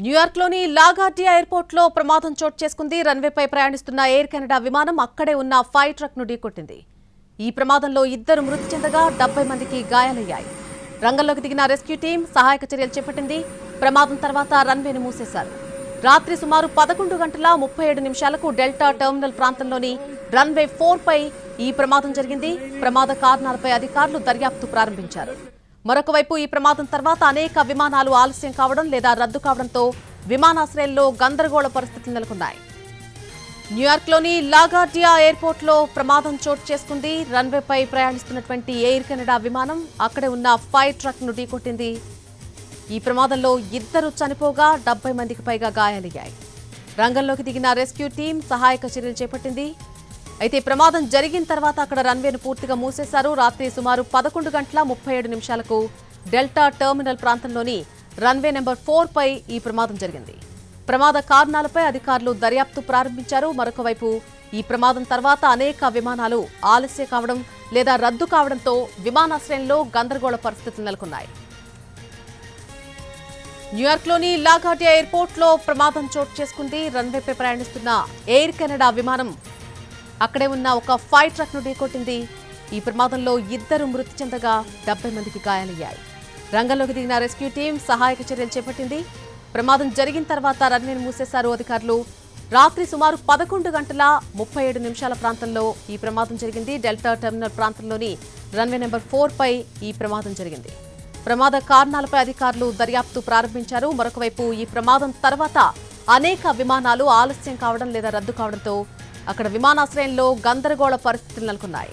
న్యూయార్క్లోని లాగార్డియా ఎయిర్పోర్ట్లో ప్రమాదం చోటు చేసుకుంది. రన్వేపై ప్రయాణిస్తున్న ఎయిర్ కెనడా విమానం అక్కడే ఉన్న ఫైర్ ట్రక్ను ఢీకొట్టింది. ఈ ప్రమాదంలో 2 మృతి చెందగా 70 మందికి గాయాలయ్యాయి. రంగంలోకి దిగిన రెస్క్యూ టీం సహాయక చర్యలు చేపట్టింది. ప్రమాదం తర్వాత రన్వేను మూసేశారు. రాత్రి సుమారు 11:37 డెల్టా టెర్మినల్ ప్రాంతంలోని రన్వే 4 పై ఈ ప్రమాదం జరిగింది. ప్రమాద కారణాలపై అధికారులు దర్యాప్తు ప్రారంభించారు. మరొకవైపు ఈ ప్రమాదం తర్వాత అనేక విమానాలు ఆలస్యం కావడం లేదా రద్దు కావడంతో విమానాశ్రయంలో గందరగోళ పరిస్థితులు నెలకొన్నాయి. న్యూయార్క్లోని లాగార్డియా ఎయిర్పోర్ట్లో ప్రమాదం చోటు చేసుకుంది. రన్వేపై ప్రయాణిస్తున్నటువంటి ఎయిర్ కెనడా విమానం అక్కడే ఉన్న ఫైర్ ట్రక్ను ఢీకొట్టింది. ఈ ప్రమాదంలో 2 చనిపోగా 70 మందికి పైగా గాయాలయ్యాయి. రంగంలోకి దిగిన రెస్క్యూ టీం సహాయక చర్యలు చేపట్టింది. అయితే ప్రమాదం జరిగిన తర్వాత అక్కడ రన్వేను పూర్తిగా మూసేశారు. రాత్రి సుమారు 11:37 డెల్టా టెర్మినల్ ప్రాంతంలోని రన్వే నెంబర్ 4 పై ఈ ప్రమాదం జరిగింది. ప్రమాద కారణాలపై అధికారులు దర్యాప్తు ప్రారంభించారు. మరొకవైపు ఈ ప్రమాదం తర్వాత అనేక విమానాలు ఆలస్యం కావడం లేదా రద్దు కావడంతో విమానాశ్రయంలో గందరగోళ పరిస్థితులు నెలకొన్నాయి. న్యూయార్క్లోని లాగార్డియా ఎయిర్పోర్ట్లో ప్రమాదం చోటు చేసుకుంది. రన్వేపై ప్రయాణిస్తున్న ఎయిర్ కెనడా విమానం అక్కడే ఉన్న ఒక ఫైర్ ట్రక్ను ఢీకొట్టింది. ఈ ప్రమాదంలో 2 మృతి చెందగా 70 మందికి గాయాలయ్యాయి. రంగంలోకి దిగిన రెస్క్యూ టీం సహాయక చర్యలు చేపట్టింది. ప్రమాదం జరిగిన తర్వాత రన్వేను మూసేశారు అధికారులు. రాత్రి సుమారు 11:37 ప్రాంతంలో ఈ ప్రమాదం జరిగింది. డెల్టా టెర్మినల్ ప్రాంతంలోని రన్వే నెంబర్ 4 పై ఈ ప్రమాదం జరిగింది. ప్రమాద కారణాలపై అధికారులు దర్యాప్తు ప్రారంభించారు. మరొకవైపు ఈ ప్రమాదం తర్వాత అనేక విమానాలు ఆలస్యం కావడం లేదా రద్దు కావడంతో అక్కడ విమానాశ్రయంలో గందరగోళ పరిస్థితులు నెలకొన్నాయి.